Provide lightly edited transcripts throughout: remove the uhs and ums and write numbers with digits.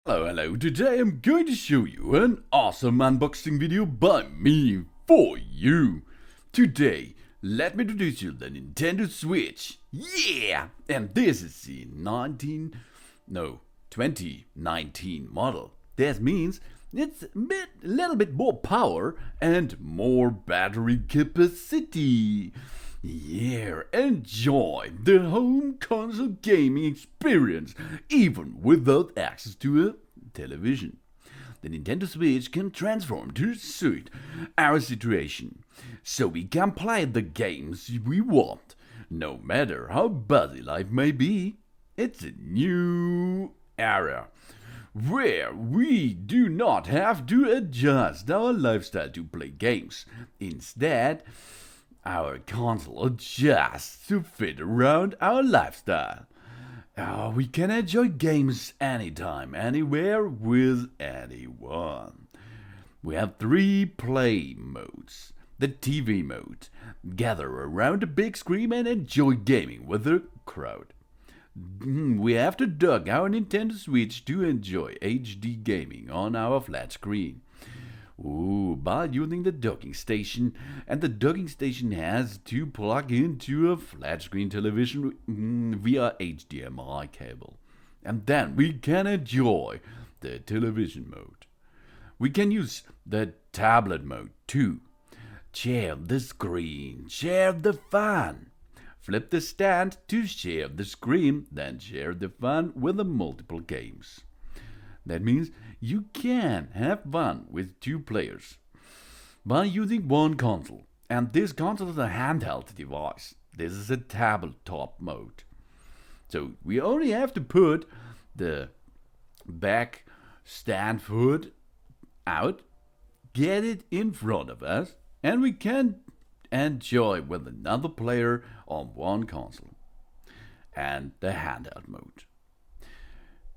Hello, today I'm going to show you an awesome unboxing video by me for you. Today, let me introduce you the Nintendo Switch. Yeah! And this is the 2019 model. That means it's a little bit more power and more battery capacity. Yeah, enjoy the home console gaming experience even without access to a television. The Nintendo Switch can transform to suit our situation, so we can play the games we want, no matter how busy life may be. It's a new era where we do not have to adjust our lifestyle to play games. Instead, our console adjusts to fit around our lifestyle. We can enjoy games anytime, anywhere, with anyone. We have 3 play modes. The TV mode: gather around a big screen and enjoy gaming with a crowd. We have to dock our Nintendo Switch to enjoy HD gaming on our flat screen. By using the docking station, and the docking station has to plug into a flat screen television via HDMI cable. And then we can enjoy the television mode. We can use the tablet mode too. Share the screen, share the fun. Flip the stand to share the screen, then share the fun with the multiple games. That means you can have fun with 2 players by using one console. And this console is a handheld device. This is a tabletop mode. So we only have to put the back stand foot out, get it in front of us, and we can enjoy with another player on one console. And the handheld mode.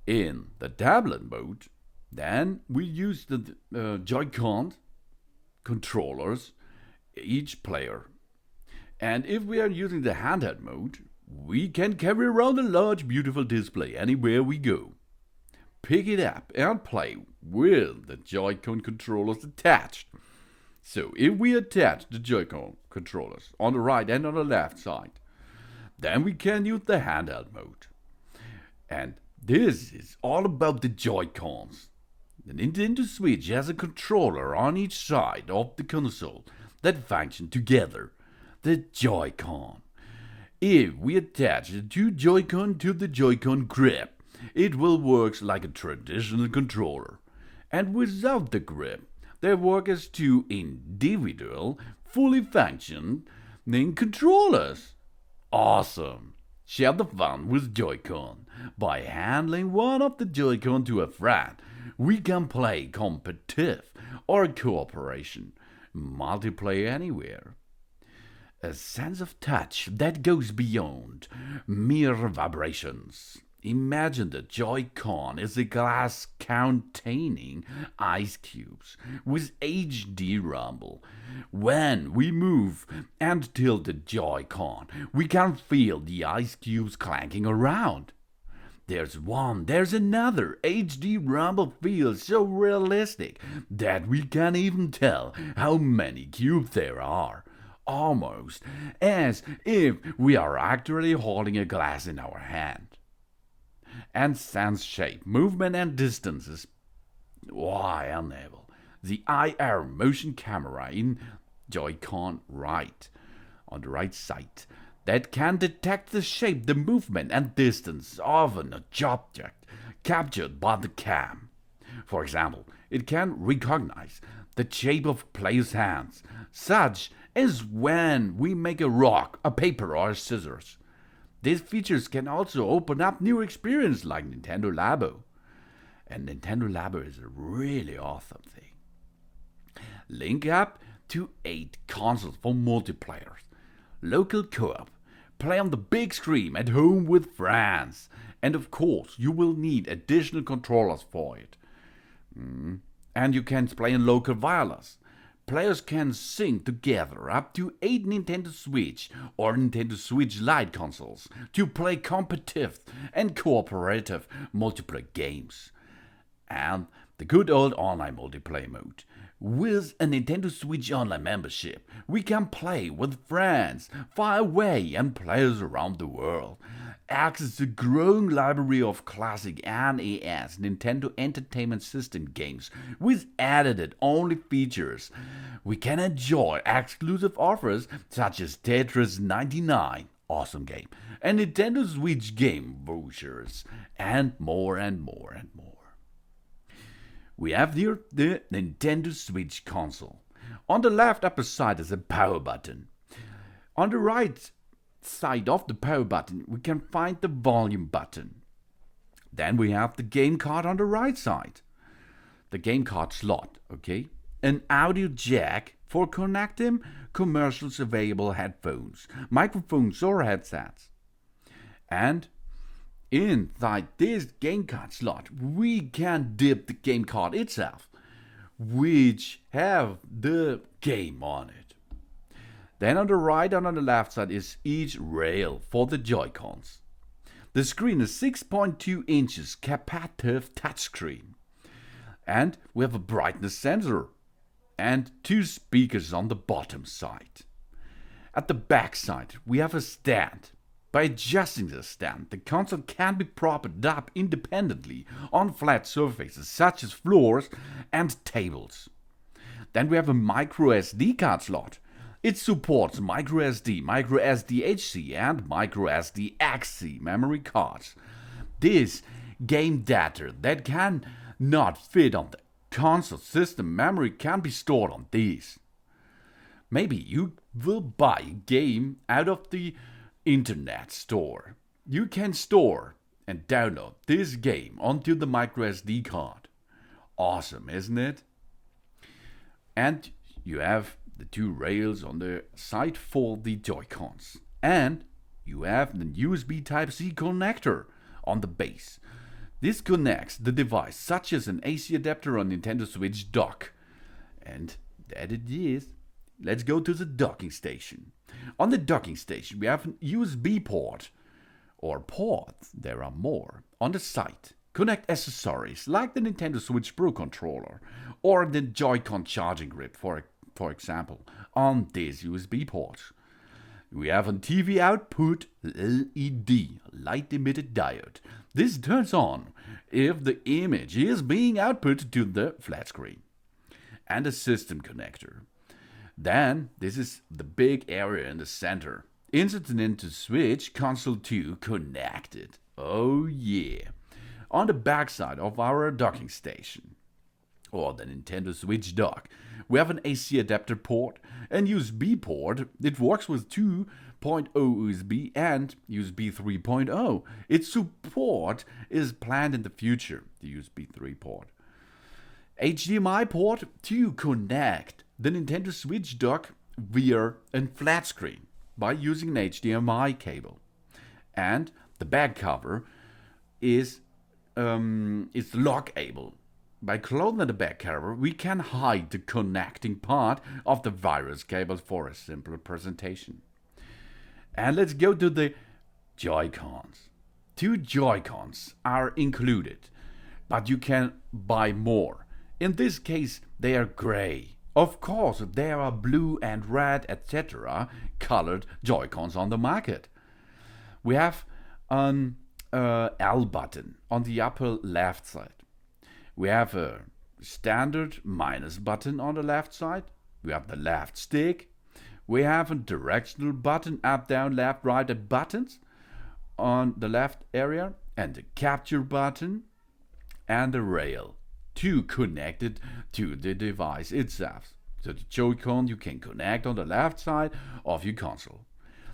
In the tablet mode, then we use the Joy-Con controllers, each player. And if we are using the handheld mode, we can carry around a large, beautiful display anywhere we go. Pick it up and play with the Joy-Con controllers attached. So if we attach the Joy-Con controllers on the right and on the left side, then we can use the handheld mode. And this is all about the Joy-Cons. The Nintendo Switch has a controller on each side of the console that function together, the Joy-Con. If we attach the 2 Joy-Con to the Joy-Con grip, it will work like a traditional controller. And without the grip, they work as 2 individual, fully functioning controllers. Awesome! Share the fun with Joy-Con. By handling one of the Joy-Con to a friend, we can play competitive or cooperation, multiplayer anywhere. A sense of touch that goes beyond mere vibrations. Imagine the Joy-Con is a glass containing ice cubes with HD rumble. When we move and tilt the Joy-Con, we can feel the ice cubes clanking around. There's another. HD rumble feels so realistic that we can't even tell how many cubes there are. Almost as if we are actually holding a glass in our hand. And sense shape, movement, and distances. Why enable the IR motion camera in Joy-Con right on the right side that can detect the shape, the movement, and distance of an object captured by the cam. For example, it can recognize the shape of players' hands, such as when we make a rock, a paper, or scissors. These features can also open up new experiences like Nintendo Labo. And Nintendo Labo is a really awesome thing. Link up to 8 consoles for multiplayer. Local co-op. Play on the big screen at home with friends. And of course, you will need additional controllers for it. And you can play in local wireless. Players can sync together up to 8 Nintendo Switch or Nintendo Switch Lite consoles to play competitive and cooperative multiplayer games. and the good old online multiplayer mode. With a Nintendo Switch Online membership, we can play with friends far away and players around the world. Access a growing library of classic NES Nintendo Entertainment System games with edited-only features. We can enjoy exclusive offers such as Tetris 99, awesome game, and Nintendo Switch game vouchers, and more and more and more. We have here the Nintendo Switch console. On the left upper side is a power button. On the right side of the power button, we can find the volume button. Then we have the game card on the right side. The game card slot, okay? An audio jack for connecting commercials available headphones, microphones or headsets. And inside this game card slot, we can dip the game card itself, which have the game on it. Then on the right and on the left side is each rail for the Joy-Cons. The screen is 6.2 inches capacitive touchscreen. And we have a brightness sensor and 2 speakers on the bottom side. At the back side, we have a stand. By adjusting the stand, the console can be propped up independently on flat surfaces such as floors and tables. Then we have a micro SD card slot. It supports micro SD, micro SDHC and micro SDXC memory cards. This game data that can not fit on the console system memory can be stored on these. Maybe you will buy a game out of the internet store. You can store and download this game onto the micro SD card. Awesome, isn't it? And you have the 2 rails on the side for the Joy-Cons. And you have the USB Type-C connector on the base. This connects the device such as an AC adapter on Nintendo Switch dock. And that it is. Let's go to the docking station. On the docking station we have an USB port, or ports, there are more, on the side. Connect accessories like the Nintendo Switch Pro controller or the Joy-Con charging grip for example, on this USB port. We have a TV output LED, light emitted diode. This turns on if the image is being output to the flat screen. And a system connector. Then, this is the big area in the center. Insert the Nintendo Switch Console 2 connected. Oh yeah. On the backside of our docking station, or the Nintendo Switch dock, we have an AC adapter port and USB port. It works with 2.0 USB and USB 3.0. Its support is planned in the future, the USB 3 port. HDMI port to connect the Nintendo Switch dock via a flat screen by using an HDMI cable. And the back cover is lockable. By closing the back cover, we can hide the connecting part of the virus cable for a simpler presentation. And let's go to the Joy-Cons. 2 Joy-Cons are included, but you can buy more. In this case, they are gray. Of course, there are blue and red, etc. colored Joy-Cons on the market. We have an L button on the upper left side. We have a standard minus button on the left side. We have the left stick. We have a directional button, up, down, left, right buttons on the left area. And the capture button and the rail to connect it to the device itself. So the Joy-Con you can connect on the left side of your console.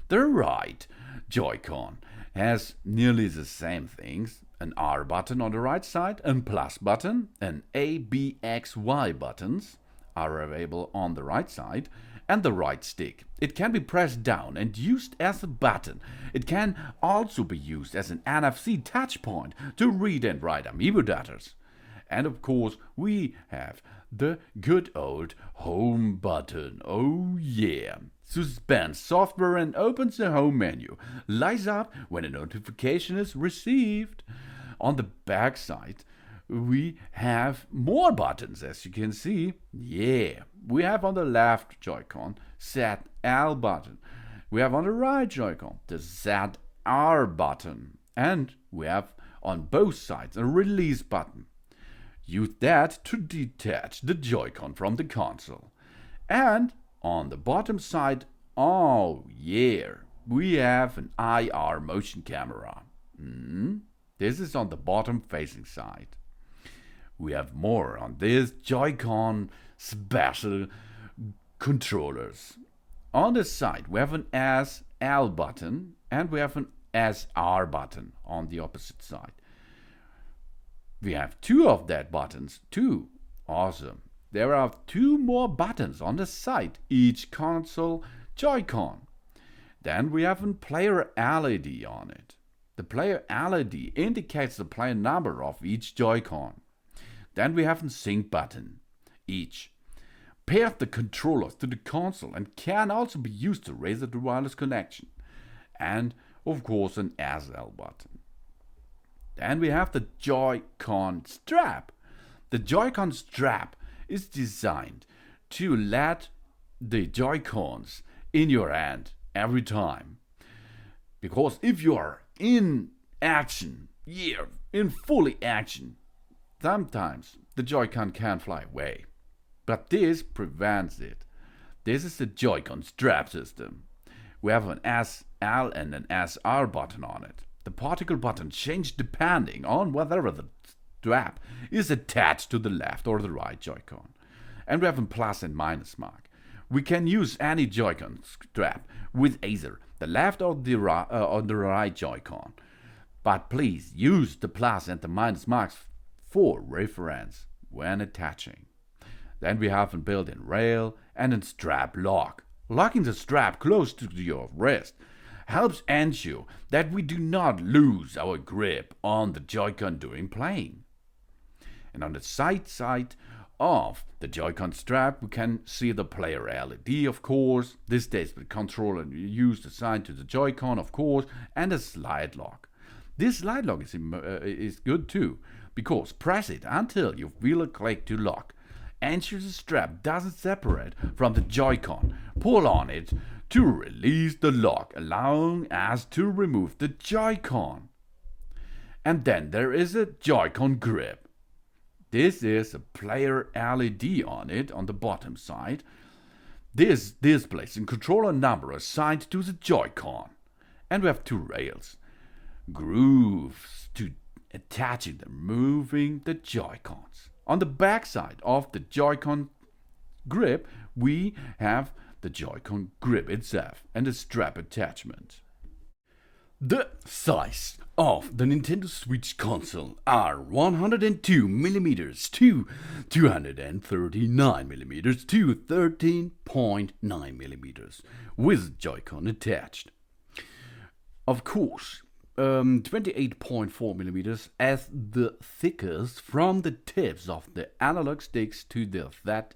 The right Joy-Con has nearly the same things. An R button on the right side, a plus button, an A, B, X, Y buttons are available on the right side, and the right stick. It can be pressed down and used as a button. It can also be used as an NFC touch point to read and write amiibo data. And of course, we have the good old home button. Oh yeah. Suspends software and opens the home menu. Lights up when a notification is received. On the back side, we have more buttons, as you can see. Yeah, we have on the left Joy-Con ZL button. We have on the right Joy-Con the ZR button. And we have on both sides a release button. Use that to detach the Joy-Con from the console. And on the bottom side, oh yeah, we have an IR motion camera. This is on the bottom facing side. We have more on this Joy-Con special controllers. On the side, we have an SL button and we have an SR button on the opposite side. We have two of that buttons too. Awesome. There are two more buttons on the side, each console Joy-Con. Then we have a player LED on it. The player LED indicates the player number of each Joy-Con. Then we have a sync button. Each pairs the controllers to the console and can also be used to raise the wireless connection. And of course an SL button. Then we have the Joy-Con strap. The Joy-Con strap is designed to let the Joy-Cons in your hand every time. Because if you are in action, in fully action, sometimes the Joy-Con can fly away. But this prevents it. This is the Joy-Con strap system. We have an SL and an SR button on it. The particle button changes depending on whether the strap is attached to the left or the right Joy-Con. And we have a plus and minus mark. We can use any Joy-Con strap with either the left or the right Joy-Con. But please use the plus and the minus marks for reference when attaching. Then we have a built-in rail and a strap lock. Locking the strap close to your wrist helps ensure that we do not lose our grip on the Joy-Con during playing. And on the side of the Joy-Con strap, we can see the player LED, of course. This states the controller used assigned to the Joy-Con, of course, and a slide lock. This slide lock is good too, because press it until you feel a click to lock. Ensure the strap doesn't separate from the Joy-Con. Pull on it to release the lock, allowing us to remove the Joy-Con. And then there is a Joy-Con grip. This is a player LED on it on the bottom side. This displays a controller number assigned to the Joy-Con. And we have two rails. Grooves to attaching and moving the Joy-Cons. On the back side of the Joy-Con grip, we have the Joy-Con grip itself and the strap attachment. The size of the Nintendo Switch console are 102mm to 239mm to 13.9mm with Joy-Con attached. Of course, 28.4mm as the thickest from the tips of the analog sticks to the that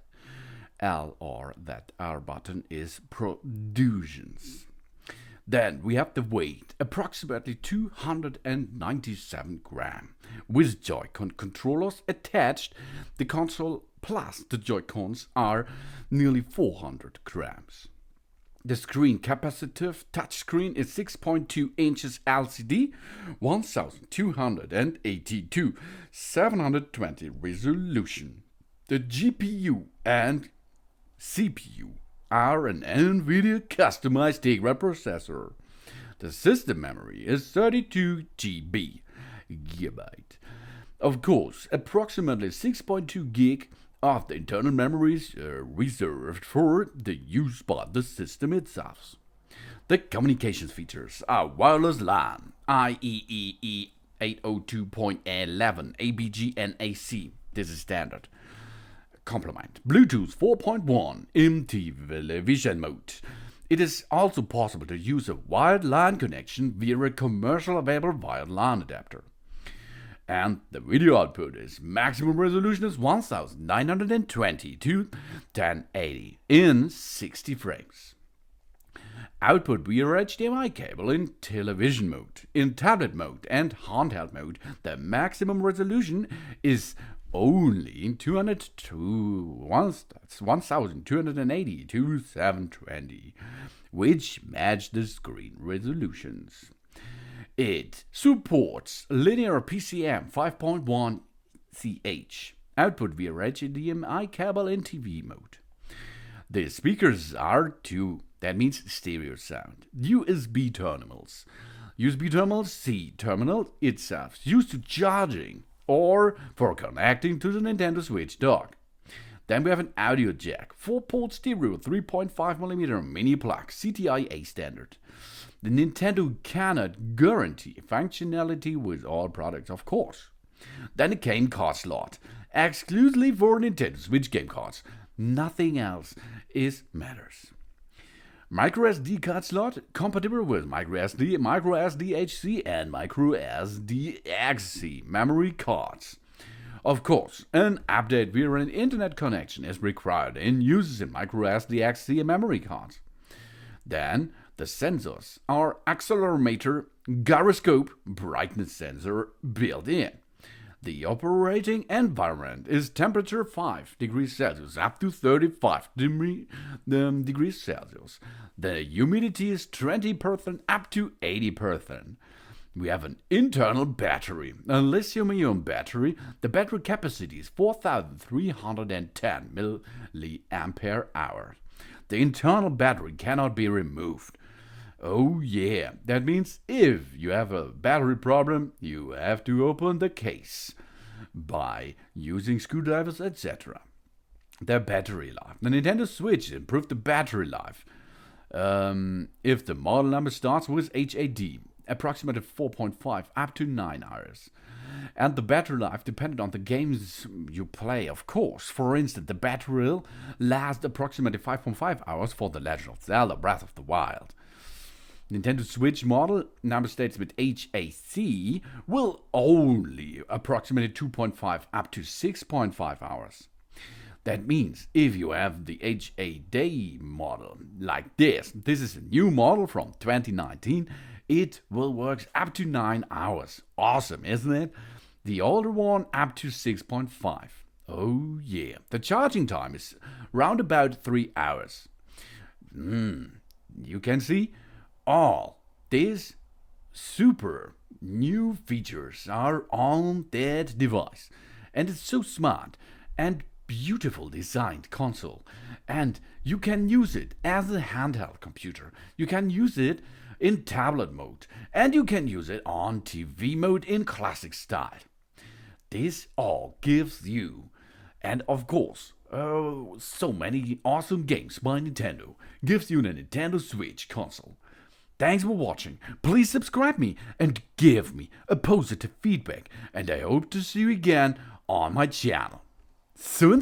L or that R button is protrusions. Then we have the weight, approximately 297 grams. With Joy-Con controllers attached, the console plus the Joy-Cons are nearly 400 grams. The screen capacitive touchscreen is 6.2 inches LCD, 1282 720 resolution. The GPU and CPU are an NVIDIA customized Tegra processor. The system memory is 32 GB. Of course, approximately 6.2 gig of the internal memories are reserved for the use by the system itself. The communications features are wireless LAN, IEEE 802.11, ABG and AC. This is standard. Complement Bluetooth 4.1 in television mode. It is also possible to use a wired LAN connection via a commercial available wired LAN adapter. And the video output is maximum resolution is 1920 to 1080 in 60 frames. output via HDMI cable in television mode. In tablet mode and handheld mode, the maximum resolution is only 1280 to 720, which match the screen resolutions. It supports linear PCM 5.1 CH, output via HDMI cable in TV mode. The speakers are two, that means stereo sound, USB terminals. USB terminal C terminal itself used to charging or for connecting to the Nintendo Switch dock. Then we have an audio jack, 4-port stereo 3.5mm mini plug, CTIA standard. The Nintendo cannot guarantee functionality with all products, of course. Then a game card slot, exclusively for Nintendo Switch game cards. Nothing else matters. MicroSD card slot compatible with MicroSD, MicroSD-HC, and MicroSD-XC memory cards. Of course, an update via an internet connection is required in uses in MicroSD-XC memory cards. Then the sensors are accelerometer, gyroscope, brightness sensor built in. The operating environment is temperature 5 degrees Celsius up to 35 degrees Celsius. The humidity is 20% up to 80%. We have an internal battery, a lithium-ion battery. The battery capacity is 4,310 milliampere hours. The internal battery cannot be removed. Oh yeah, that means if you have a battery problem, you have to open the case by using screwdrivers, etc. The battery life. The Nintendo Switch improved the battery life. If the model number starts with HAD, approximately 4.5 up to 9 hours. And the battery life depended on the games you play, of course. For instance, the battery will last approximately 5.5 hours for The Legend of Zelda Breath of the Wild. Nintendo Switch model number states with HAC will only approximately 2.5 up to 6.5 hours. That means if you have the HAD model like this is a new model from 2019, it will work up to 9 hours. Awesome, isn't it? The older one up to 6.5. Oh yeah. The charging time is round about 3 hours. You can see all these super new features are on that device. And it's so smart and beautiful designed console. And you can use it as a handheld computer. You can use it in tablet mode. And you can use it on TV mode in classic style. This all gives you, and of course, so many awesome games by Nintendo, gives you a Nintendo Switch console. Thanks for watching. Please subscribe me and give me a positive feedback. And I hope to see you again on my channel. Soon.